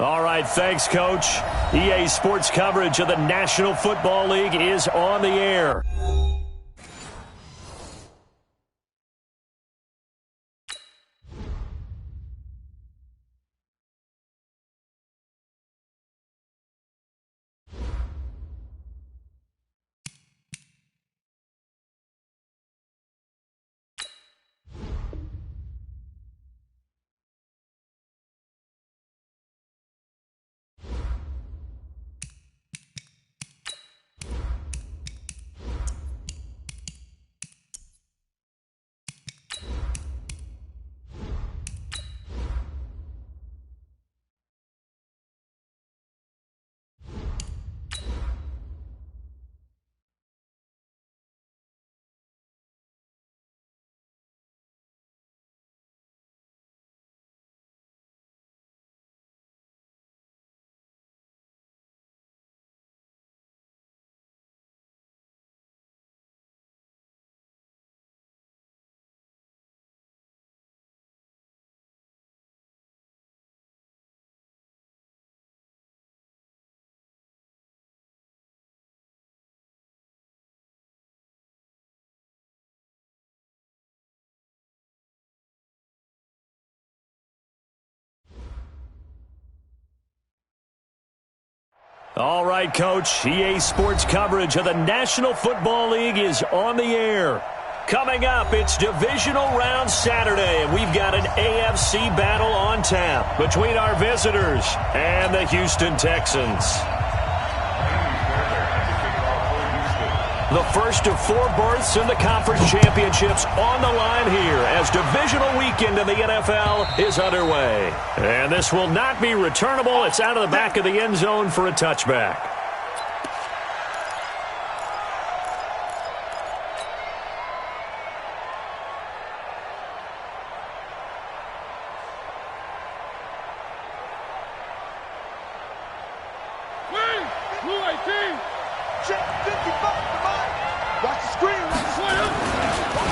All right, thanks, Coach. EA Sports coverage of the National Football League is on the air. All right, Coach. EA Sports coverage of the National Football League is on the air. Coming up, it's Divisional Round Saturday, and we've got an AFC battle on tap between our visitors and the Houston Texans. The first of 4 berths in the conference championships on the line here as divisional weekend in the NFL is underway. And this will not be returnable. It's out of the back of the end zone for a touchback.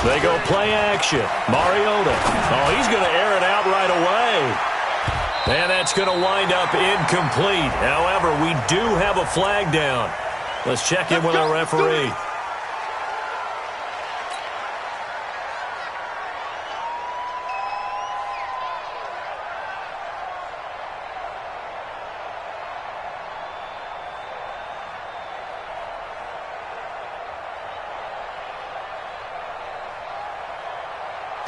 They go play action. Mariota. Oh, he's going to air it out right away. And that's going to wind up incomplete. However, we do have a flag down. Let's check in with our referee.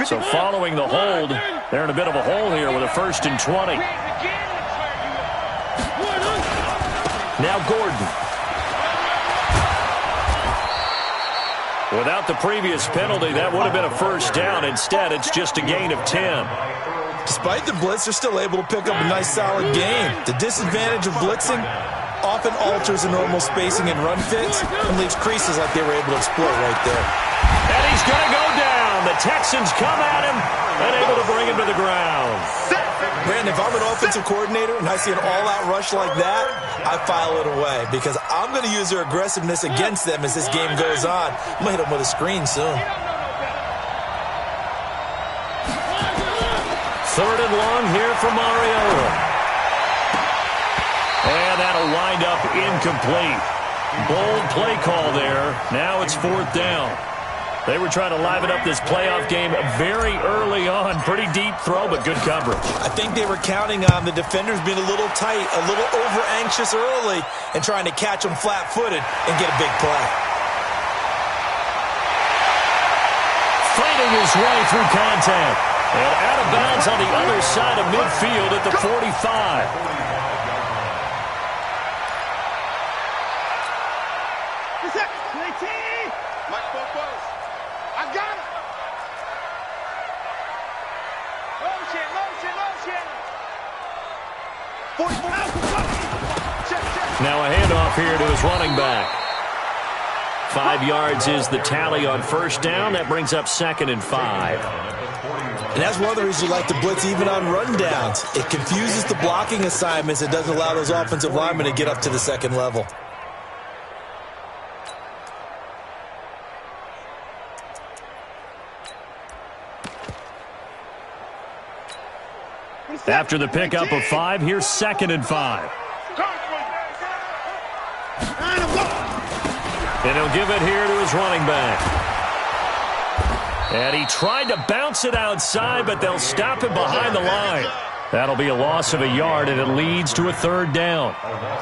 So following the hold, they're in a bit of a hole here with a 1st and 20. Now Gordon. Without the previous penalty, that would have been a 1st down. Instead, it's just a gain of 10. Despite the blitz, they're still able to pick up a nice, solid gain. The disadvantage of blitzing often alters the normal spacing and run fits and leaves creases like they were able to exploit right there. And he's going to go down. The Texans come at him and able to bring him to the ground. Brandon, if I'm an offensive coordinator and I see an all-out rush like that, I file it away because I'm going to use their aggressiveness against them as this game goes on. I'm going to hit them with a screen soon. 3rd and long here for Mariota. And that'll wind up incomplete. Bold play call there. Now it's 4th down. They were trying to liven up this playoff game very early on. Pretty deep throw, but good coverage. I think they were counting on the defenders being a little tight, a little over-anxious early, and trying to catch them flat-footed and get a big play. Fighting his way through contact. And out of bounds on the other side of midfield at the 45. Now a handoff here to his running back. 5 yards is the tally on 1st down. That brings up 2nd and 5. And that's one of the reasons you like to blitz even on rundowns. It confuses the blocking assignments. It doesn't allow those offensive linemen to get up to the 2nd level. After the pickup of 5, here's 2nd and 5. And he'll give it here to his running back. And he tried to bounce it outside, but they'll stop him behind the line. That'll be a loss of a yard, and it leads to a 3rd down.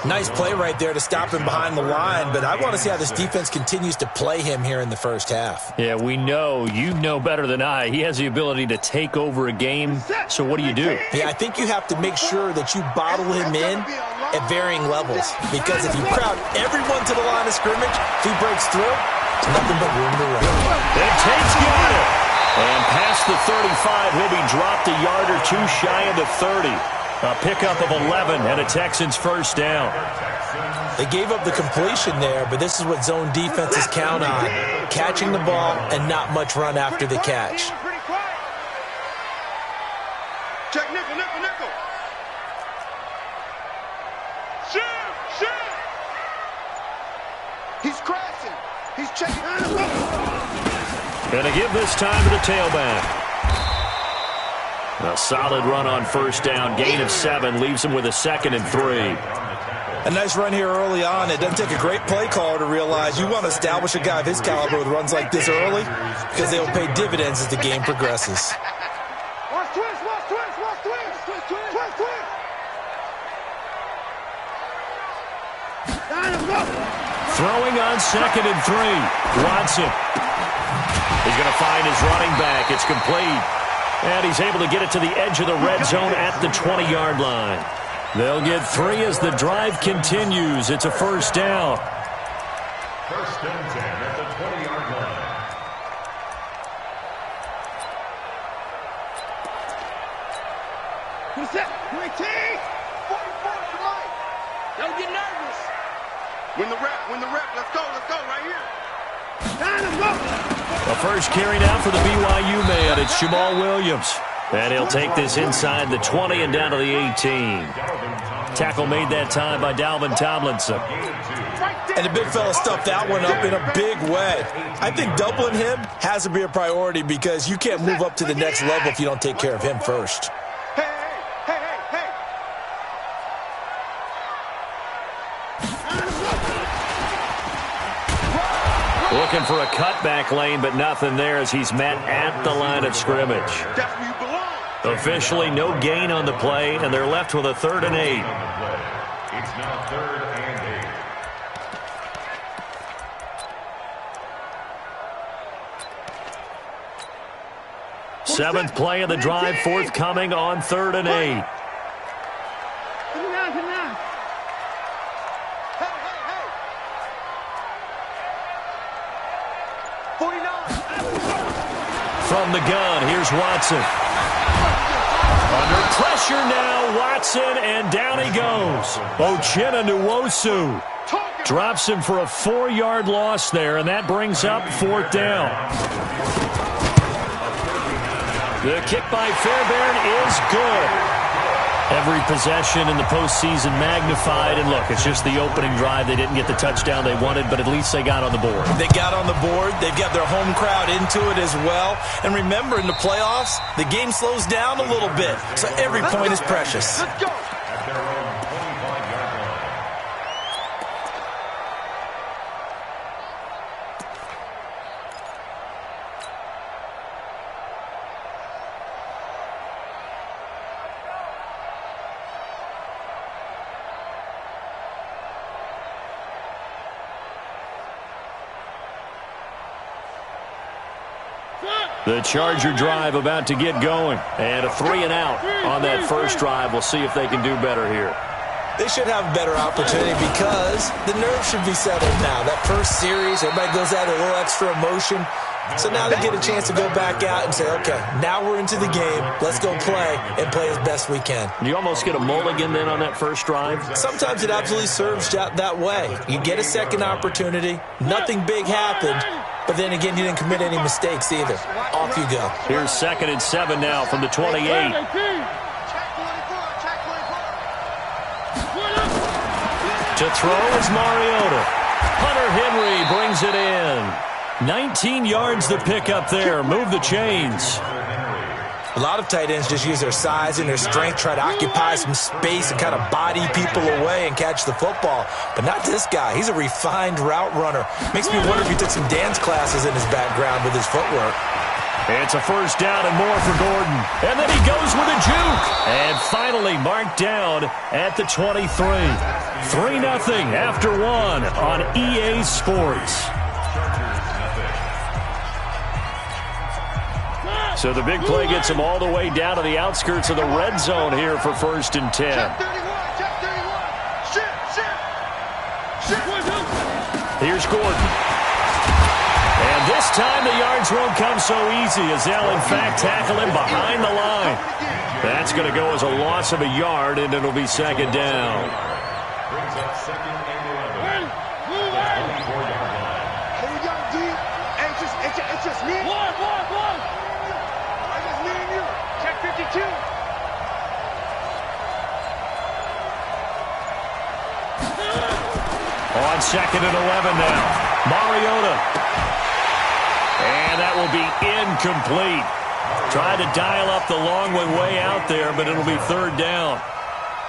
Nice play right there to stop him behind the line, but I want to see how this defense continues to play him here in the first half. Yeah, we know. You know better than I. He has the ability to take over a game, so what do you do? Yeah, I think you have to make sure that you bottle him in at varying levels, because if you crowd everyone to the line of scrimmage, if he breaks through, there's nothing but room to run. And Tate's got it. And past the 35, he'll be dropped a yard or 2 shy of the 30. A pickup of 11 and a Texans 1st down. They gave up the completion there, but this is what zone defenses count on. Catching the ball and not much run after the catch. Check nickel, nickel, nickel. Shoot. He's crashing. He's checking. Going to give this time to the tailback. A solid run on 1st down. Gain of 7 leaves him with a 2nd and 3. A nice run here early on. It doesn't take a great play caller to realize you want to establish a guy of his caliber with runs like this early, because they will pay dividends as the game progresses. Watch twist. Throwing on 2nd and 3. Watson. He's going to find his running back. It's complete. And he's able to get it to the edge of the red zone at the 20-yard line. They'll get 3 as the drive continues. It's a 1st down. 1st and 10 at the 20-yard line. Who's that? 19! 44 tonight. Don't get nervous. Win the rep. Let's go right here. The first carry now for the BYU man. It's Jamal Williams. And he'll take this inside the 20 and down to the 18. Tackle made that time by Dalvin Tomlinson. And the big fella stuffed that one up in a big way. I think doubling him has to be a priority, because you can't move up to the next level if you don't take care of him first. Hey. Looking for a cutback lane, but nothing there as he's met at the line of scrimmage. That's where you belong. Officially no gain on the play, and they're left with a 3rd and 8. It's now 3rd and 8. 7th play of the drive, forthcoming on 3rd and 8. From the gun, here's Watson. Under pressure now, Watson, and down he goes. Uchenna Nwosu drops him for a 4-yard loss there, and that brings up 4th down. The kick by Fairbairn is good. Every possession in the postseason magnified, and look, it's just the opening drive. They didn't get the touchdown they wanted, but at least they got on the board. They got on the board. They've got their home crowd into it as well. And remember, in the playoffs, the game slows down a little bit, so every point is precious. Let's go. At their own 25-yard line. The Charger drive about to get going. And a 3 and out on that first drive. We'll see if they can do better here. They should have a better opportunity, because the nerves should be settled now. That first series, everybody goes out a little extra emotion. So now they get a chance to go back out and say, okay, now we're into the game. Let's go play and play as best we can. You almost get a mulligan then on that first drive? Sometimes it absolutely serves that way. You get a second opportunity. Nothing big happened. But then again, you didn't commit any mistakes either. Off you go. Here's 2nd and 7 now from the 28. To throw is Mariota. Hunter Henry brings it in. 19 yards the pickup there. Move the chains. A lot of tight ends just use their size and their strength, try to occupy some space and kind of body people away and catch the football. But not this guy. He's a refined route runner. Makes me wonder if he took some dance classes in his background with his footwork. It's a first down and more for Gordon. And then he goes with a juke. And finally marked down at the 23. 3-0 after one on EA Sports. So the big play gets him all the way down to the outskirts of the red zone here for 1st and 10. Here's Gordon. And this time the yards won't come so easy as they'll, in fact, tackle him behind the line. That's going to go as a loss of a yard, and it'll be 2nd down. Brings up 2nd and 11. Here we go, D. It's just me. One. It's just me and you. Check 52. On 2nd and 11 now. Mariota. And that will be incomplete. Tried to dial up the long one way out there, but it'll be 3rd down.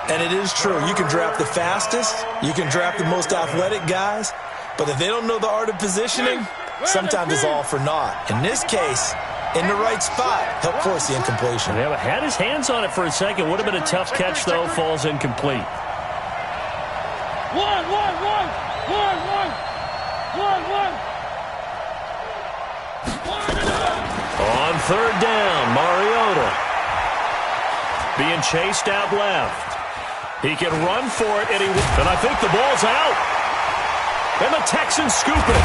And it is true. You can draft the fastest. You can draft the most athletic guys. But if they don't know the art of positioning, sometimes it's all for naught. In this case, in the right spot, he'll force the incompletion. Yeah, had his hands on it for a second. Would have been a tough catch, though. Falls incomplete. One. On 3rd down, Mariota. Being chased out left. He can run for it, and I think the ball's out. And the Texans scoop it.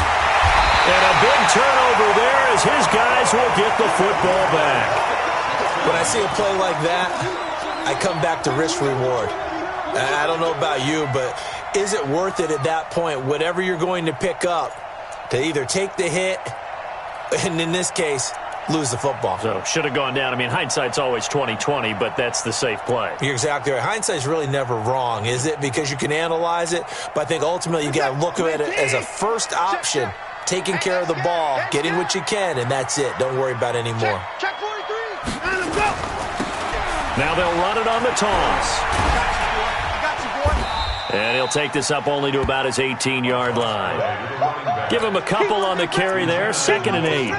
And a big turnover there as his guys will get the football back. When I see a play like that, I come back to risk-reward. I don't know about you, but is it worth it at that point, whatever you're going to pick up, to either take the hit, and in this case, lose the football? So, should have gone down. I mean, hindsight's always 20/20, but that's the safe play. You're exactly right. Hindsight's really never wrong, is it? Because you can analyze it, but I think ultimately you got to look at it as a first option, taking care of the ball, getting what you can, and that's it. Don't worry about it anymore. Check 43. And let's go. Now they'll run it on the toss. And he'll take this up only to about his 18-yard line. Give him a couple on the carry there, 2nd and 8.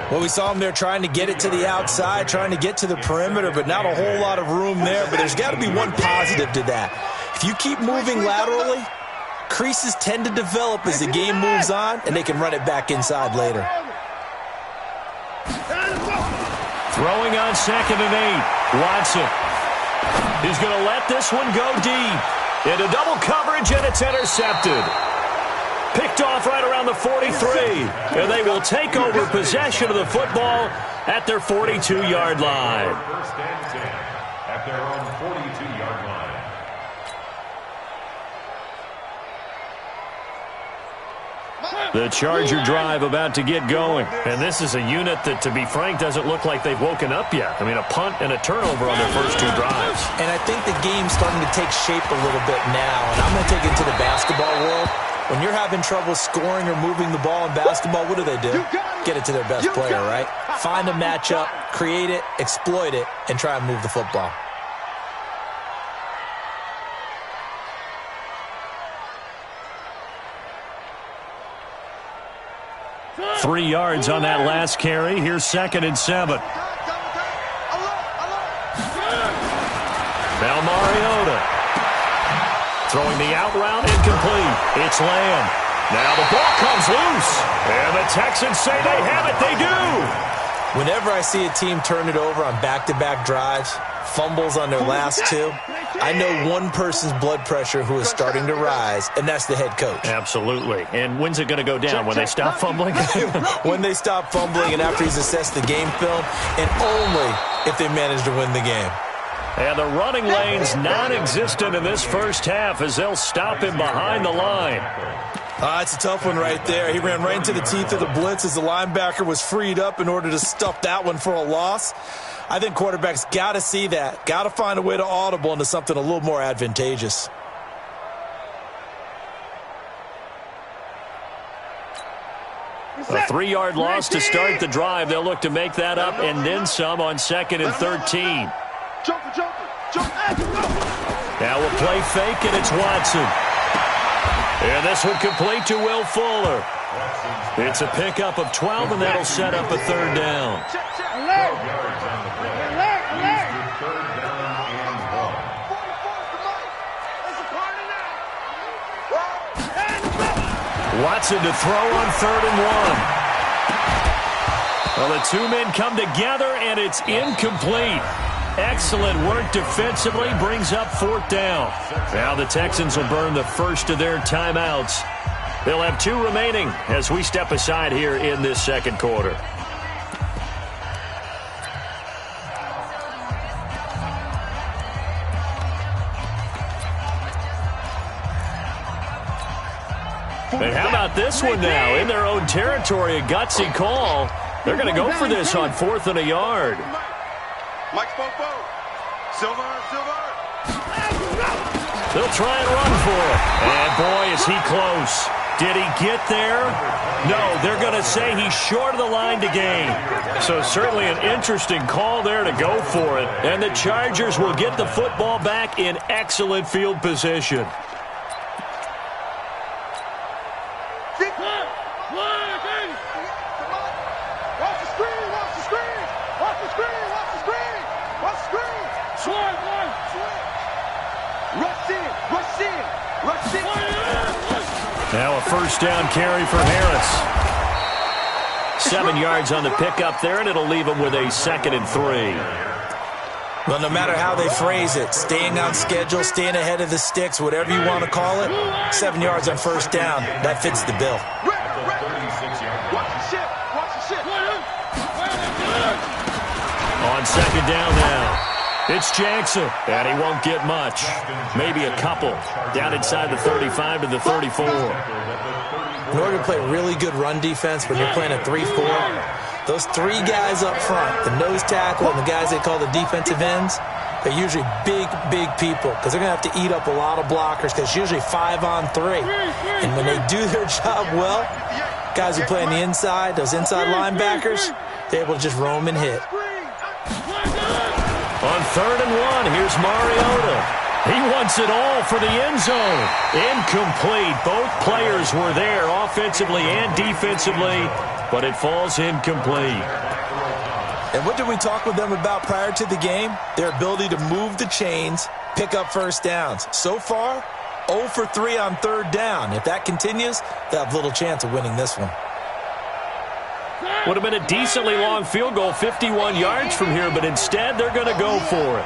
Well, we saw him there trying to get it to the outside, trying to get to the perimeter, but not a whole lot of room there. But there's got to be one positive to that. If you keep moving laterally, creases tend to develop as the game moves on, and they can run it back inside later. Throwing on 2nd and 8. Watson. He's going to let this one go deep. Into double coverage, and it's intercepted. Picked off right around the 43. And they will take over possession of the football at their 42-yard line. 1st and 10 at their own 42-yard line. The Charger drive about to get going. And this is a unit that, to be frank, doesn't look like they've woken up yet. I mean, a punt and a turnover on their first 2 drives. And I think the game's starting to take shape a little bit now. And I'm going to take it to the basketball world. When you're having trouble scoring or moving the ball in basketball, what do? Get it to their best player, right? Find a matchup, create it, exploit it, and try and move the football. Three yards on that last carry. Here's 2nd and 7. Now Mariota. Throwing the out route, incomplete. It's Lamb. Now the ball comes loose. And the Texans say they have it. They do. Whenever I see a team turn it over on back-to-back drives, fumbles on their last 2, I know one person's blood pressure who is starting to rise, and that's the head coach. Absolutely. And when's it going to go down? When they stop fumbling? When they stop fumbling and after he's assessed the game film, and only if they manage to win the game. And the running lane's non-existent in this first half as they'll stop him behind the line. It's a tough one right there. He ran right into the teeth of the blitz as the linebacker was freed up in order to stuff that one for a loss. I think quarterbacks got to see that, got to find a way to audible into something a little more advantageous. A 3-yard loss to start the drive. They'll look to make that up and then some on 2nd and 13. Now we'll play fake, and it's Watson. And this will complete to Will Fuller. It's a pickup of 12, and that'll set up a 3rd down. Watson to throw on 3rd and 1. Well, the two men come together, and it's incomplete. Excellent work defensively, brings up 4th down. Now the Texans will burn the first of their timeouts. They'll have 2 remaining as we step aside here in this 2nd quarter. And how about this one now? In their own territory, a gutsy call. They're going to go for this on 4th and a yard. Mike Popo. Silver. They'll try and run for it. And boy, is he close. Did he get there? No, they're going to say he's short of the line to gain. So certainly an interesting call there to go for it. And the Chargers will get the football back in excellent field position. Now a 1st down carry for Harris. 7 yards on the pickup there, and it'll leave him with a 2nd and 3. Well, no matter how they phrase it, staying on schedule, staying ahead of the sticks, whatever you want to call it, 7 yards on 1st down, that fits the bill. On 2nd down now. It's Jackson, and he won't get much. Maybe a couple. Down inside the 35 to the 34. In order to play really good run defense when you're playing a 3-4, those 3 guys up front, the nose tackle and the guys they call the defensive ends, they're usually big people because they're going to have to eat up a lot of blockers because it's usually 5 on 3. And when they do their job well, guys who play on the inside, those inside linebackers, they're able to just roam and hit. On 3rd and 1, here's Mariota. He wants it all for the end zone. Incomplete. Both players were there offensively and defensively, but it falls incomplete. And what did we talk with them about prior to the game? Their ability to move the chains, pick up 1st downs. So far, 0 for 3 on 3rd down. If that continues, they'll have little chance of winning this one. Would have been a decently long field goal, 51 yards from here, but instead they're going to go for it.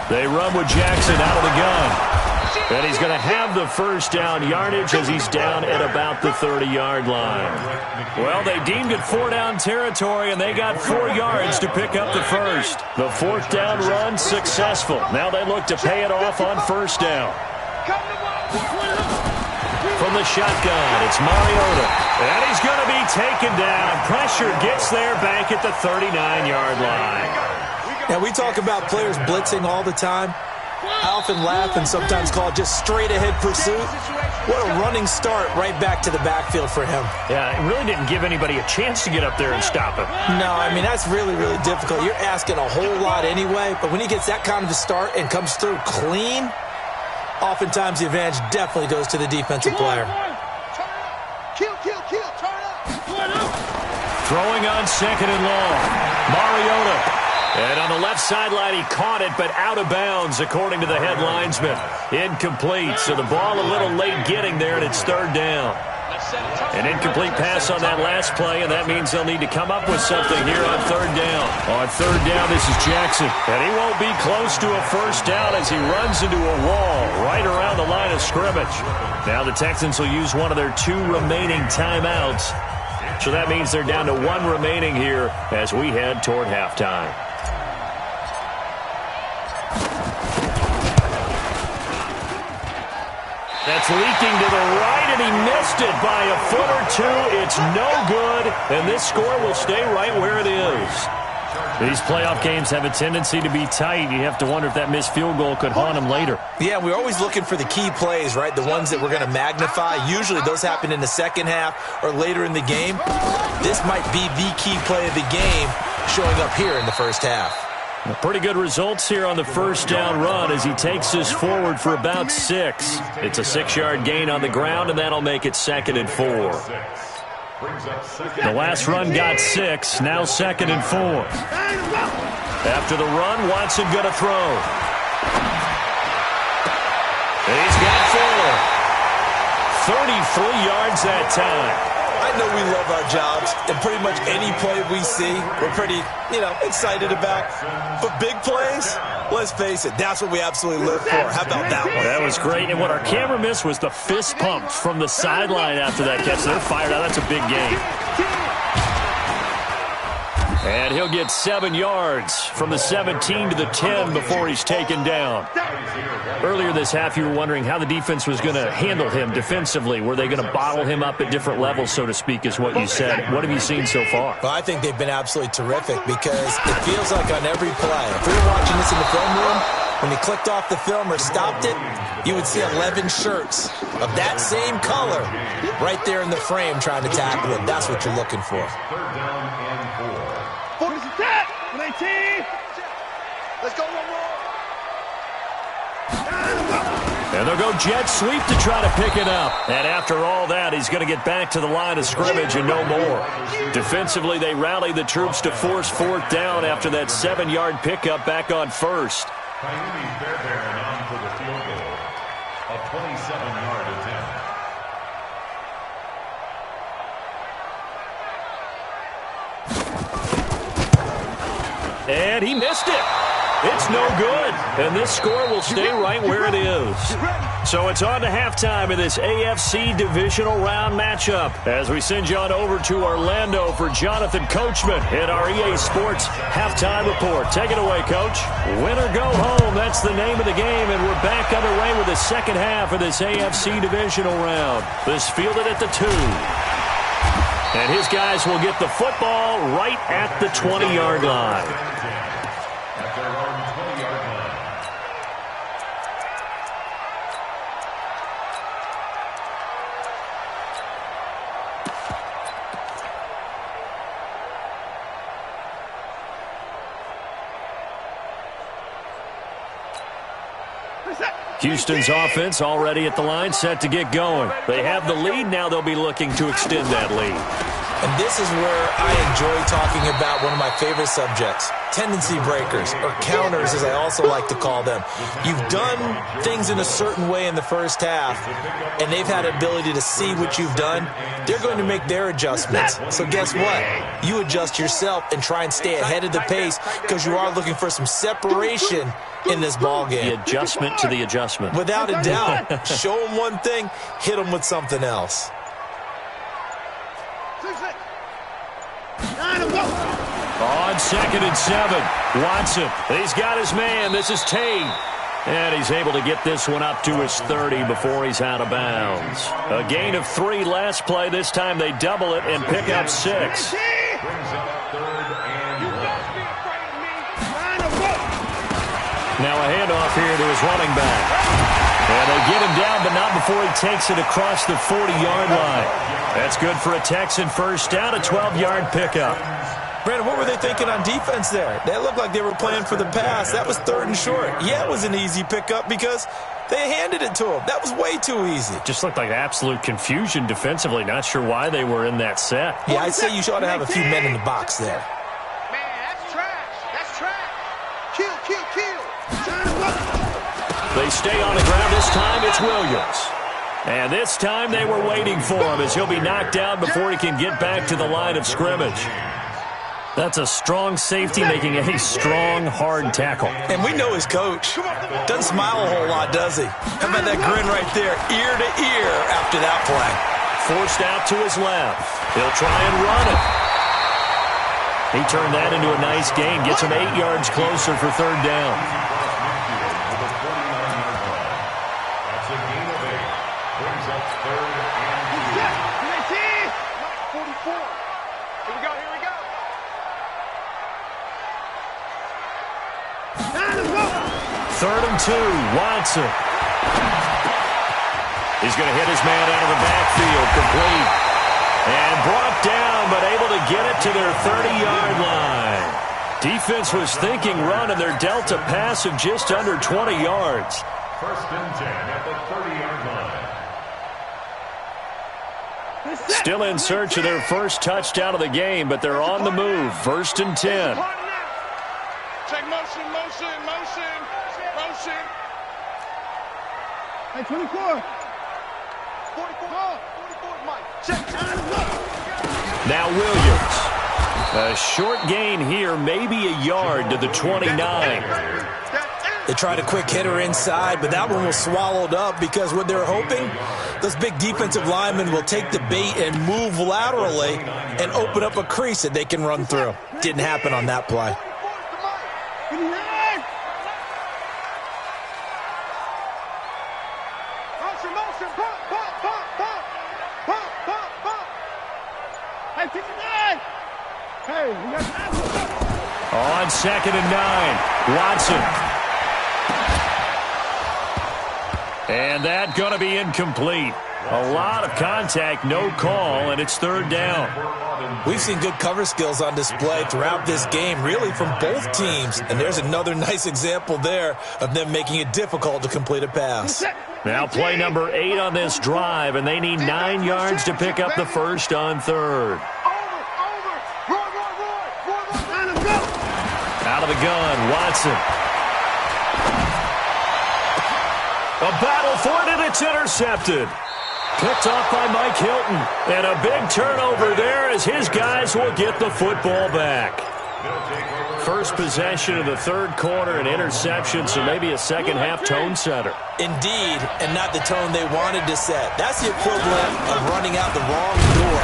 They run with Jackson out of the gun. And he's going to have the 1st down yardage as he's down at about the 30-yard line. Well, they deemed it 4-down territory, and they got 4 yards to pick up the 1st. The 4th down run successful. Now they look to pay it off on 1st down. From the shotgun, it's Mariota. And he's going to be taken down. Pressure gets there back at the 39-yard line. Now, we talk about players blitzing all the time. I often laugh and sometimes call it just straight-ahead pursuit. What a running start right back to the backfield for him. Yeah, it really didn't give anybody a chance to get up there and stop him. No, I mean, that's really, really difficult. You're asking a whole lot anyway, but when he gets that kind of a start and comes through clean, oftentimes the advantage definitely goes to the defensive player. Throwing on 2nd and long. Mariota. And on the left sideline, he caught it, but out of bounds, according to the head linesman. Incomplete, so the ball a little late getting there, and it's 3rd down. An incomplete pass on that last play, and that means they'll need to come up with something here on 3rd down. On 3rd down, this is Jackson. And he won't be close to a 1st down as he runs into a wall right around the line of scrimmage. Now the Texans will use one of their 2 remaining timeouts. So that means they're down to 1 remaining here as we head toward halftime. That's leaking to the right, and he missed it by a foot or 2. It's no good, and this score will stay right where it is. These playoff games have a tendency to be tight. You have to wonder if that missed field goal could haunt them later. Yeah, we're always looking for the key plays, right? The ones that we're going to magnify. Usually those happen in the second half or later in the game. This might be the key play of the game showing up here in the first half. Pretty good results here on the first down run as he takes us forward for about 6. It's a 6-yard gain on the ground, and that'll make it 2nd and 4. The last run got 6, now 2nd and 4. After the run, Watson going to throw. He's got 4. 33 yards that time. I know we love our jobs, and pretty much any play we see, we're pretty, excited about. But big plays, let's face it, that's what we absolutely live for. How about that one? That was great, and what our camera missed was the fist pumps from the sideline after that catch. They're fired out. That's a big game. And he'll get 7 yards from the 17 to the 10 before he's taken down. Earlier this half, you were wondering how the defense was going to handle him defensively. Were they going to bottle him up at different levels, so to speak, is what you said. What have you seen so far? Well, I think they've been absolutely terrific because it feels like on every play, if we were watching this in the film room, when he clicked off the film or stopped it, you would see 11 shirts of that same color right there in the frame trying to tackle him. That's what you're looking for. Let's go one more. And they'll go jet sweep to try to pick it up. And after all that, he's going to get back to the line of scrimmage and no more. Defensively, they rallied the troops to force 4th down after that 7-yard pickup back on 1st. Miami Bearbairn on for the field goal. A 27-yard attempt. And he missed it. It's no good. And this score will stay right where it is. So it's on to halftime in this AFC divisional round matchup as we send you on over to Orlando for Jonathan Coachman in our EA Sports halftime report. Take it away, Coach. Win or go home, that's the name of the game, and we're back underway with the second half of this AFC divisional round. This fielded at the 2. And his guys will get the football right at the 20-yard line. Houston's offense already at the line, set to get going. They have the lead. Now they'll be looking to extend that lead. And this is where I enjoy talking about one of my favorite subjects, tendency breakers, or counters as I also like to call them. You've done things in a certain way in the first half, and they've had ability to see what you've done. They're going to make their adjustments. So guess what? You adjust yourself and try and stay ahead of the pace because you are looking for some separation in this ball game. The adjustment to the adjustment. Without a doubt. Show them one thing, hit them with something else. On 2nd and 7, Watson. He's got his man. This is Tate. And he's able to get this one up to his 30 before he's out of bounds. A gain of 3 last play. This time they double it and pick up 6. Now a handoff here to his running back. And they get him down, but not before he takes it across the 40-yard line. That's good for a Texan first down, a 12-yard pickup. Brandon, what were they thinking on defense there? They looked like they were playing for the pass. That was 3rd and short. Yeah, it was an easy pickup because they handed it to him. That was way too easy. Just looked like absolute confusion defensively. Not sure why they were in that set. Yeah, I'd say you ought to have a few men in the box there. Man, that's trash. That's trash. Kill, kill, kill. They stay on the ground. This time it's Williams. And this time they were waiting for him as he'll be knocked down before he can get back to the line of scrimmage. That's a strong safety making a strong, hard tackle. And we know his coach. Doesn't smile a whole lot, does he? How about that grin right there, ear to ear after that play? Forced out to his left. He'll try and run it. He turned that into a nice gain. Gets him 8 yards closer for 3rd down. That's a gain of 8. Brings up 3rd and 44. Here we go, here we go. 3rd and 2. Watson. He's going to hit his man out of the backfield. Complete. And brought down, but able to get it to their 30-yard line. Defense was thinking run, and they're dealt a pass of just under 20 yards. 1st and 10 at the 30-yard line. Still in search of their first touchdown of the game, but they're on the move. 1st and 10. Check motion, motion, motion, motion. Hey, 24. 44, Mike. Check. Now Williams. A short gain here, maybe a yard to the 29. They tried a quick hitter inside, but that one was swallowed up because what they're hoping, those big defensive linemen will take the bait and move laterally and open up a crease that they can run through. Didn't happen on that play. Motion, motion, pop, pop, pop, pop, pop, pop, pop. Hey, 59. Hey, we got time. On 2nd and 9. Watson. And that going to be incomplete. A lot of contact, no call, and it's 3rd down. We've seen good cover skills on display throughout this game, really from both teams. And there's another nice example there of them making it difficult to complete a pass. Now play number 8 on this drive, and they need 9 yards to pick up the first on 3rd. Over. Roy. Let him go. Out of the gun, Watson. A battle for it, and it's intercepted. Picked off by Mike Hilton. And a big turnover there as his guys will get the football back. First possession of the 3rd quarter, an interception, so maybe a second-half tone setter. Indeed, and not the tone they wanted to set. That's the equivalent of running out the wrong door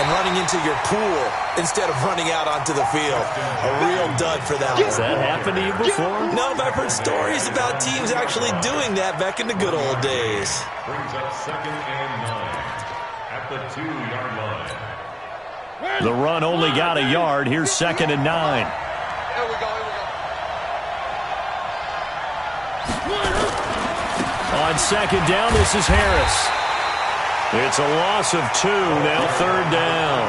and running into your pool instead of running out onto the field. A real dud for that one. Has that happened to you before? No, but I've heard stories about teams actually doing that back in the good old days. Brings up 2nd and 9 at the 2-yard line. The run only got a yard. Here's 2nd and 9. Here we go. On 2nd down, this is Harris. It's a loss of 2, now 3rd down.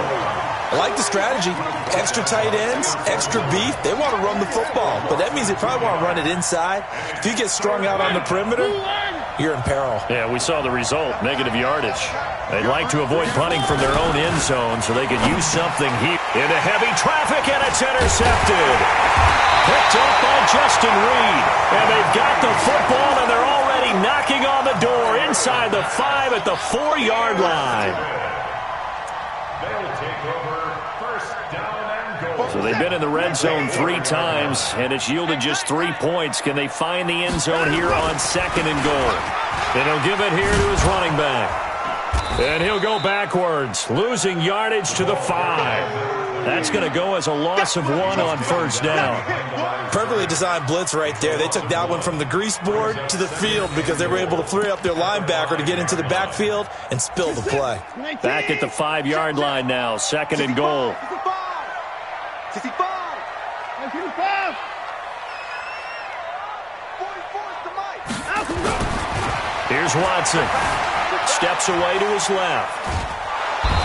I like the strategy. Extra tight ends, extra beef. They want to run the football, but that means they probably want to run it inside. If you get strung out on the perimeter, you're in peril. Yeah, we saw the result, negative yardage. They'd like to avoid punting from their own end zone so they could use something here. Into heavy traffic, and it's intercepted. Picked up by Justin Reed. And they've got the football, and they're already knocking on the door inside the 5 at the 4-yard line. They'll take over 1st down and goal. So they've been in the red zone 3 times, and it's yielded just 3 points. Can they find the end zone here on 2nd and goal? And he'll give it here to his running back. And he'll go backwards, losing yardage to the 5. That's going to go as a loss of 1 on 1st down. Perfectly designed blitz right there. They took that one from the grease board to the field because they were able to free up their linebacker to get into the backfield and spill the play. Back at the 5-yard line now, 2nd and goal. 65. 55. 44 to Mike. Here's Watson. Steps away to his left.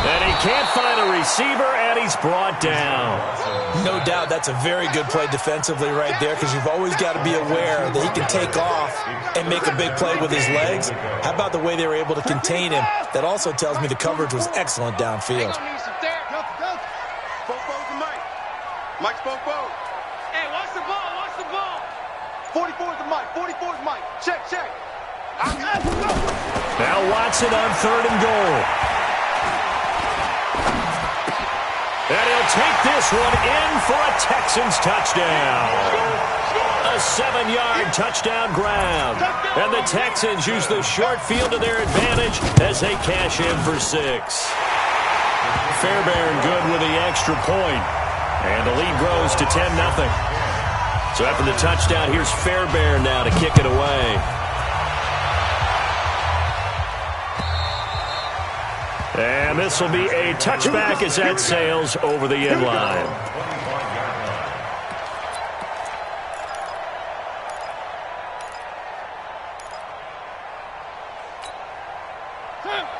And he can't find a receiver, and he's brought down. No doubt that's a very good play defensively right there because you've always got to be aware that he can take off and make a big play with his legs. How about the way they were able to contain him? That also tells me the coverage was excellent downfield. Fofo's to Mike. Mike's Fofo. Hey, watch the ball. 44 to Mike. 44 to Mike. Check. Now Watson on 3rd and goal. And he'll take this one in for a Texans touchdown. A 7-yard touchdown grab. And the Texans use the short field to their advantage as they cash in for 6. Fairbairn good with the extra point. And the lead grows to 10-0. So after the touchdown, here's Fairbairn now to kick it away. And this will be a touchback as that sails over the end line.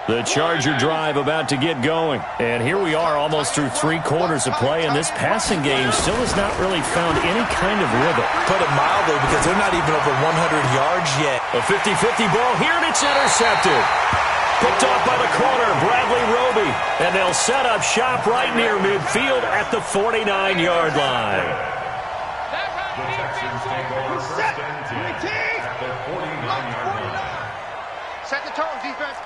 The Charger drive about to get going. And here we are almost through 3 quarters of play, and this passing game still has not really found any kind of rhythm. Put it mildly, because they're not even over 100 yards yet. A 50-50 ball here, and it's intercepted. Picked off by the corner, Bradley Roby. And they'll set up shop right near midfield at the 49-yard line. The Texans take over first and 10 at the 49-yard line. Set the tone, defense.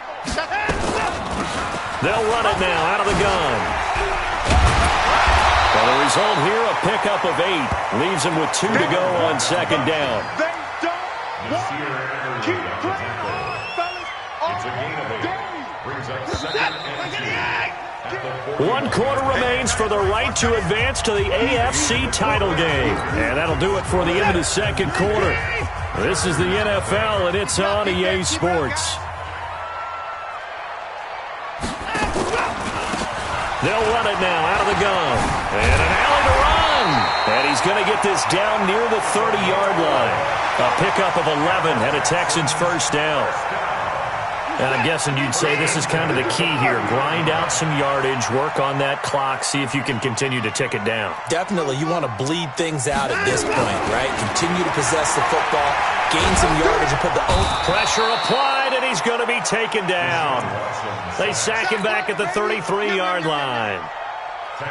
They'll run it now out of the gun. Well, the result here, a pickup of 8. Leaves them with 2 to go on second down. They don't want to keep playing hard, fellas. It's a gain of 8. Brings up second and 2 at the 1 quarter remains for the right to advance to the AFC title game. And that'll do it for the end of the second quarter. This is the NFL, and it's on EA Sports. They'll run it now out of the gun. And an alley to run. And he's going to get this down near the 30-yard line. A pickup of 11 and a Texans first down. And I'm guessing you'd say this is kind of the key here. Grind out some yardage, work on that clock, see if you can continue to tick it down. Definitely, you want to bleed things out at this point, right? Continue to possess the football, gain some yardage, and put the pressure applied, and he's going to be taken down. They sack him back at the 33-yard line.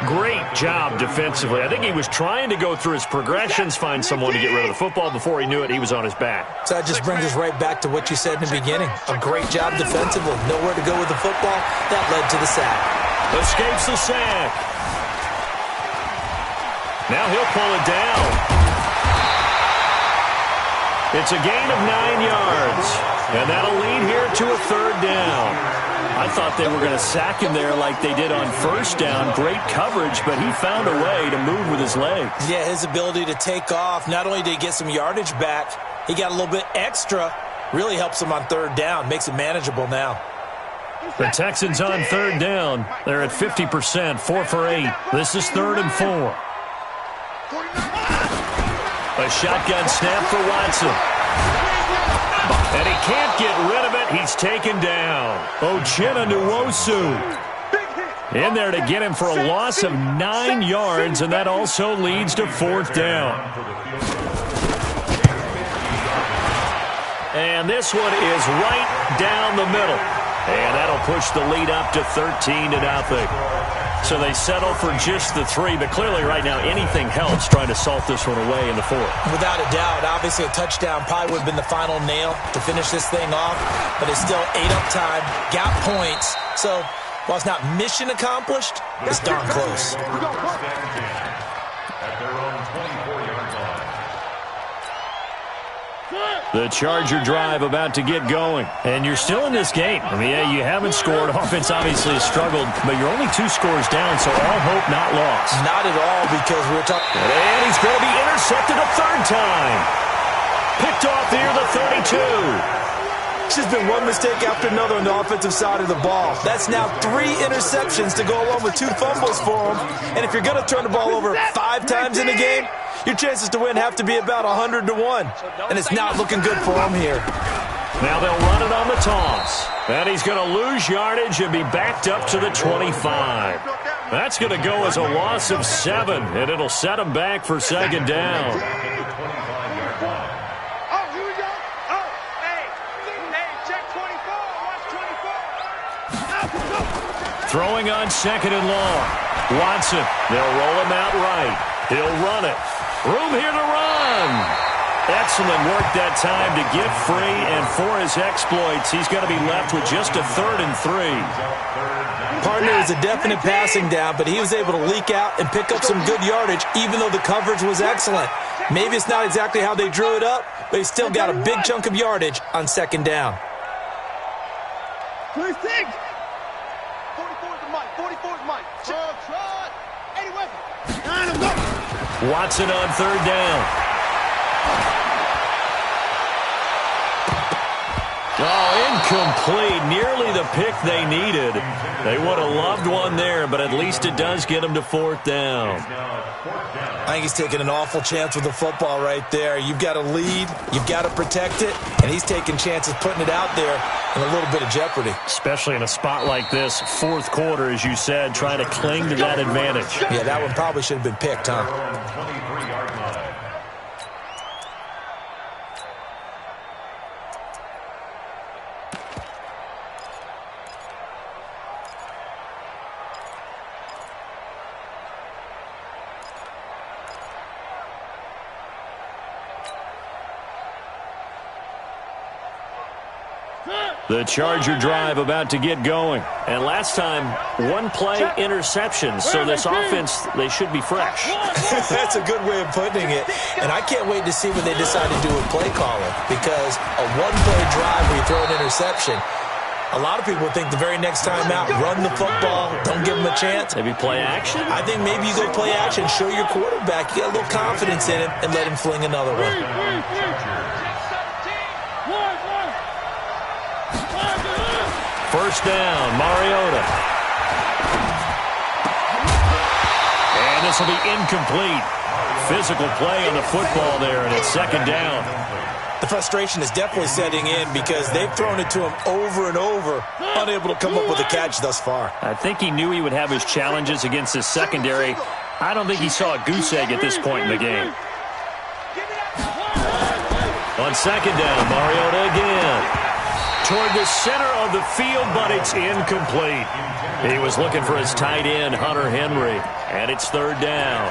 Great job defensively. I think he was trying to go through his progressions, find someone to get rid of the football. Before he knew it, he was on his back. So that just brings us right back to what you said in the beginning. A great job defensively. Nowhere to go with the football. That led to the sack. Escapes the sack. Now he'll pull it down. It's a gain of 9 yards. And that'll lead here to a third down. I thought they were going to sack him there like they did on first down. Great coverage, but he found a way to move with his legs. Yeah, his ability to take off. Not only did he get some yardage back, he got a little bit extra. Really helps him on third down. Makes it manageable now. The Texans on third down. They're at 50%, 4 for 8. This is 3rd and 4. A shotgun snap for Watson. And he can't get rid of it. He's taken down. Uchenna Nwosu in there to get him for a loss of 9 yards, and that also leads to 4th down. And this one is right down the middle. And that'll push the lead up to 13-0. So they settle for just the 3, but clearly right now anything helps trying to salt this one away in the 4th. Without a doubt, obviously a touchdown probably would have been the final nail to finish this thing off, but it's still 8 up time, got points. So while it's not mission accomplished, it's darn close. at their own 24-yard line. The Charger drive about to get going. And you're still in this game. I mean, yeah, you haven't scored. Offense obviously has struggled, but you're only 2 scores down, so all hope not lost. Not at all, because we're talking. And he's going to be intercepted a 3rd time. Picked off near the 32. It's just been one mistake after another on the offensive side of the ball. That's now 3 interceptions to go along with 2 fumbles for him. And if you're going to turn the ball over 5 times in a game, your chances to win have to be about 100 to 1. And it's not looking good for him here. Now they'll run it on the toss. And he's going to lose yardage and be backed up to the 25. That's going to go as a loss of 7, and it'll set him back for 2nd down. Throwing on 2nd and long. Watson, they'll roll him out right. He'll run it. Room here to run. Excellent work that time to get free, and for his exploits, he's going to be left with just a 3rd and 3. Partner was a definite passing down, but he was able to leak out and pick up some good yardage, even though the coverage was excellent. Maybe it's not exactly how they drew it up, but he still got a big chunk of yardage on 2nd down. 26. 44 is Mike. 44 is Mike. Trot. 80 weapons. Watson on 3rd down. Oh, incomplete. Nearly the pick they needed. They would have loved one there, but at least it does get them to fourth down. I think he's taking an awful chance with the football right there. You've got to lead, you've got to protect it, and he's taking chances putting it out there in a little bit of jeopardy. Especially in a spot like this, fourth quarter, as you said, trying to cling to that advantage. Yeah, that one probably should have been picked, huh? The Charger drive about to get going. And last time, one play interception. So this offense, they should be fresh. That's a good way of putting it. And I can't wait to see what they decide to do with play calling. Because a one-play drive where you throw an interception, a lot of people think the very next time out, run the football, don't give them a chance. Maybe play action? I think maybe you go play action, show your quarterback, you got a little confidence in him, and let him fling another one. First down, Mariota. And this will be incomplete. Physical play on the football there, and it's second down. The frustration is definitely setting in because they've thrown it to him over and over, unable to come up with a catch thus far. I think he knew he would have his challenges against his secondary. I don't think he saw a goose egg at this point in the game. On second down, Mariota again. Toward the center of the field, but it's incomplete. He was looking for his tight end, Hunter Henry, and it's third down.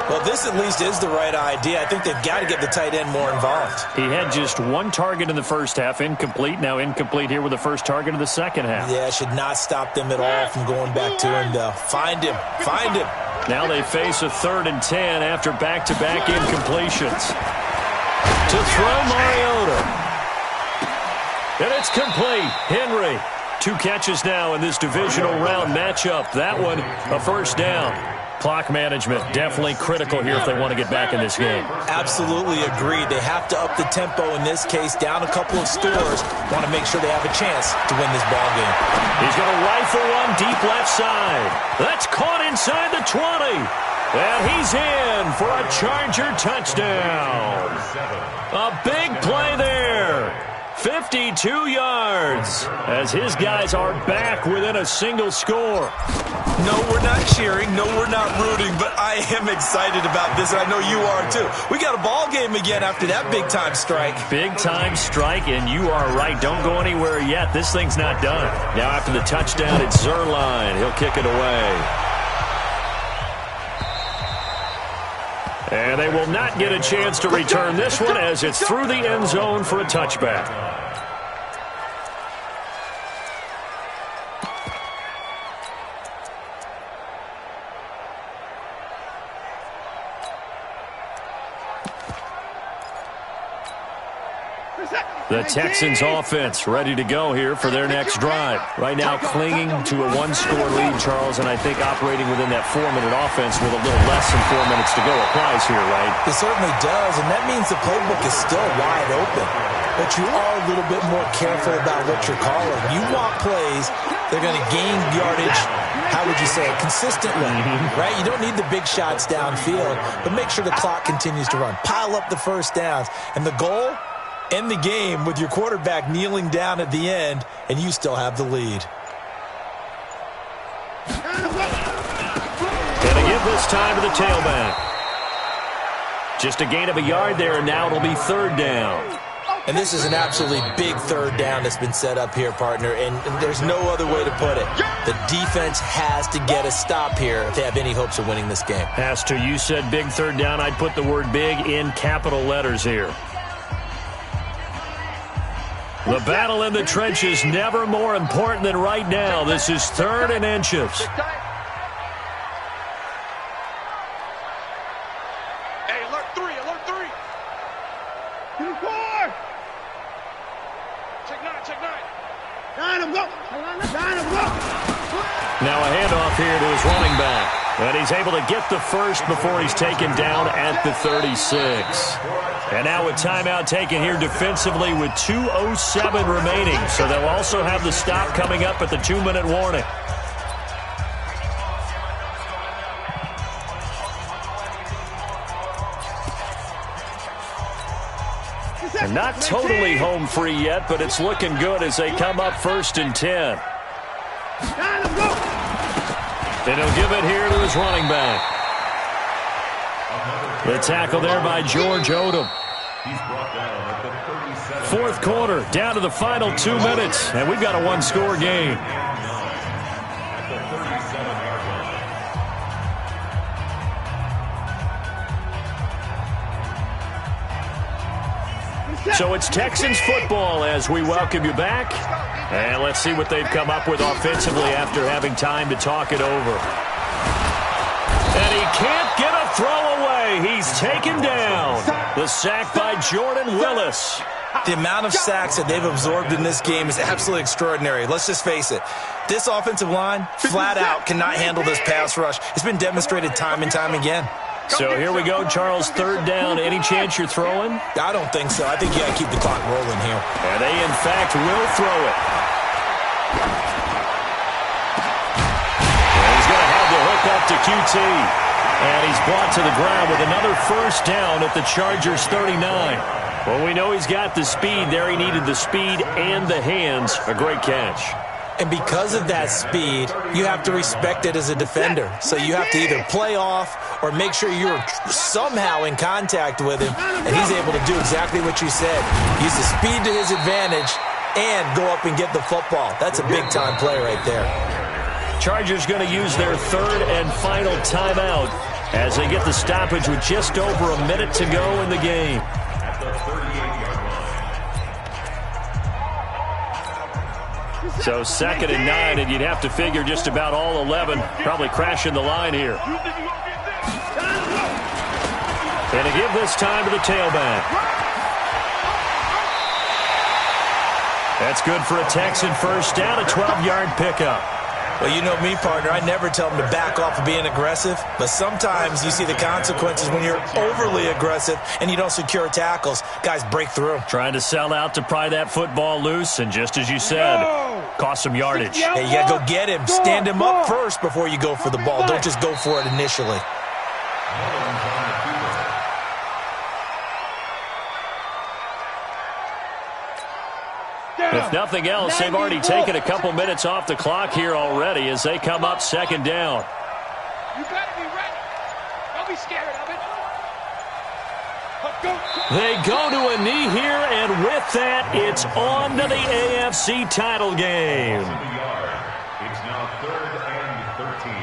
Well, this at least is the right idea. I think they've got to get the tight end more involved. He had just one target in the first half, incomplete. Now incomplete here with the first target of the second half. Yeah, it should not stop them at all from going back to him, though. Find him. Find him. Now they face a 3rd and 10 after back-to-back incompletions. To throw Mariota. And it's complete. Henry, 2 catches now in this divisional round matchup. That one, a first down. Clock management, definitely critical here if they want to get back in this game. Absolutely agreed. They have to up the tempo in this case, down a couple of scores. Want to make sure they have a chance to win this ball game. He's going to rifle one deep left side. That's caught inside the 20. And he's in for a Charger touchdown. A big play there. 52 yards as his guys are back within a single score. No, we're not cheering. No, we're not rooting, but I am excited about this, and I know you are too. We got a ball game again after that big-time strike. Big-time strike, and you are right. Don't go anywhere yet. This thing's not done. Now after the touchdown, it's Zerline. He'll kick it away. And they will not get a chance to return this one as it's through the end zone for a touchback. The Texans offense ready to go here for their next drive. Right now clinging to a 1-score lead, Charles, and I think operating within that 4-minute offense with a little less than 4 minutes to go applies here, right? It certainly does, and that means the playbook is still wide open. But you are a little bit more careful about what you're calling. You want plays, they're going to gain yardage, how would you say it, consistently, right? You don't need the big shots downfield, but make sure the clock continues to run. Pile up the first downs, and the goal? End the game with your quarterback kneeling down at the end, and you still have the lead. Gonna give this time to the tailback. Just a gain of a yard there, and now it'll be third down. And this is an absolutely big third down that's been set up here, partner, and there's no other way to put it. The defense has to get a stop here if they have any hopes of winning this game. Has to. You said big third down. I'd put the word big in capital letters here. The battle in the trenches never more important than right now. This is 3rd and inches. Hey, alert 3, alert 3. 4. Check 9, check 9. 9 go. 9 go. Now a handoff here to his running back. And he's able to get the first before he's taken down at the 36. And now a timeout taken here defensively with 2:07 remaining. So they'll also have the stop coming up at the 2-minute warning. And not totally home free yet, but it's looking good as they come up 1st and 10. And he'll give it here to his running back. The tackle there by George Odom. Fourth quarter, down to the final 2 minutes, and we've got a 1-score game. So it's Texans football as we welcome you back. And let's see what they've come up with offensively after having time to talk it over. And he can't get a throw away. He's taken down. The sack by Jordan Willis. The amount of sacks that they've absorbed in this game is absolutely extraordinary. Let's just face it. This offensive line, flat out, cannot handle this pass rush. It's been demonstrated time and time again. So here we go, Charles, 3rd down. Any chance you're throwing? I don't think so. I think you got to keep the clock rolling here. And they, in fact, will throw it. And he's going to have the hook up to QT. And he's brought to the ground with another 1st down at the Chargers' 39. Well, we know he's got the speed there. He needed the speed and the hands. A great catch. And because of that speed, you have to respect it as a defender. So you have to either play off or make sure you're somehow in contact with him. And he's able to do exactly what you said. Use the speed to his advantage and go up and get the football. That's a big-time play right there. Chargers going to use their 3rd and final timeout as they get the stoppage with just over a minute to go in the game. So 2nd and 9, and you'd have to figure just about all 11 probably crashing the line here. And to give this time to the tailback. That's good for a Texan 1st down, a 12-yard pickup. Well, you know me, partner. I never tell them to back off of being aggressive. But sometimes you see the consequences when you're overly aggressive and you don't secure tackles. Guys break through. Trying to sell out to pry that football loose, and just as you said, cost some yardage. Hey, you got to go get him. Stand him up first before you go for the ball. Don't just go for it initially. If nothing else, they've already taken a couple minutes off the clock here already as they come up 2nd down. You gotta be ready. Don't be scared of it. They go to a knee here, and with that, it's on to the AFC title game. It's now 3rd and 13.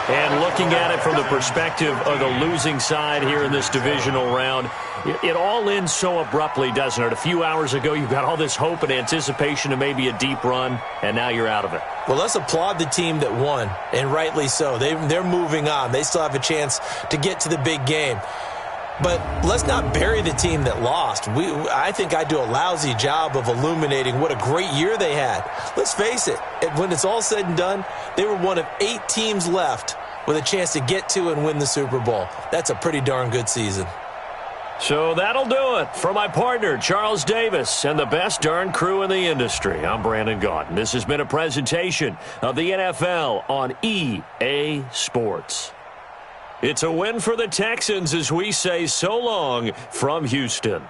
And looking at it from the perspective of the losing side here in this divisional round, it all ends so abruptly, doesn't it? A few hours ago, you got all this hope and anticipation of maybe a deep run, and now you're out of it. Well, let's applaud the team that won, and rightly so. They're moving on. They still have a chance to get to the big game. But let's not bury the team that lost. I think I do a lousy job of illuminating what a great year they had. Let's face it, when it's all said and done, they were one of 8 teams left with a chance to get to and win the Super Bowl. That's a pretty darn good season. So that'll do it for my partner, Charles Davis, and the best darn crew in the industry. I'm Brandon Gaudin. This has been a presentation of the NFL on EA Sports. It's a win for the Texans as we say so long from Houston.